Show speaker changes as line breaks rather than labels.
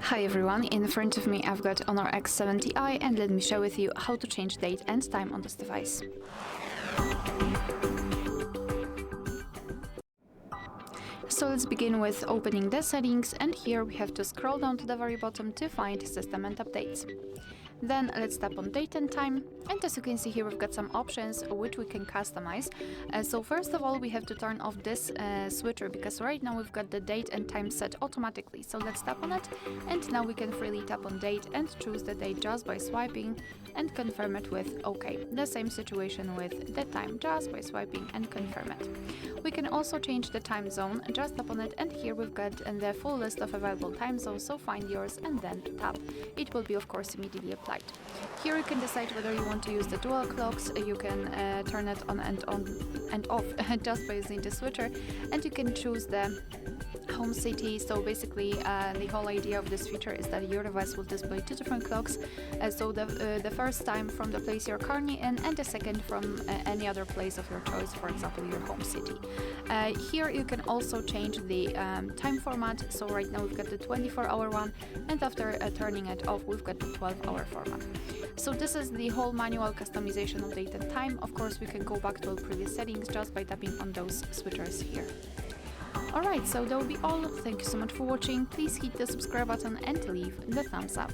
Hi everyone, in front of me I've got HONOR X70i and let me share with you how to change date and time on this device. So let's begin with opening the settings, and here we have to scroll down to the very bottom to find system and updates. Then let's tap on date and time, and as you can see here we've got some options which we can customize. So first of all we have to turn off this switcher, because right now we've got the date and time set automatically. So let's tap on it, and now we can freely tap on date and choose the date just by swiping and confirm it with OK. The same situation with the time, just by swiping and confirm it. We can also change the time zone, just tap on it, and here we've got the full list of available time zones, so find yours and then tap. It will be of course immediately applied. Here you can decide whether you want to use the dual clocks. You can turn it on and off just by using the switcher, and you can choose the home city. So basically the whole idea of this feature is that your device will display two different clocks, so the first time from the place you're currently in, and the second from any other place of your choice, for example your home city. Here you can also change the time format. So right now we've got the 24-hour one, and after turning it off we've got the 12-hour format. So this is the whole manual customization of date and time. Of course we can go back to our previous settings just by tapping on those switchers here. Alright, so that will be all. Thank you so much for watching. Please hit the subscribe button and leave the thumbs up.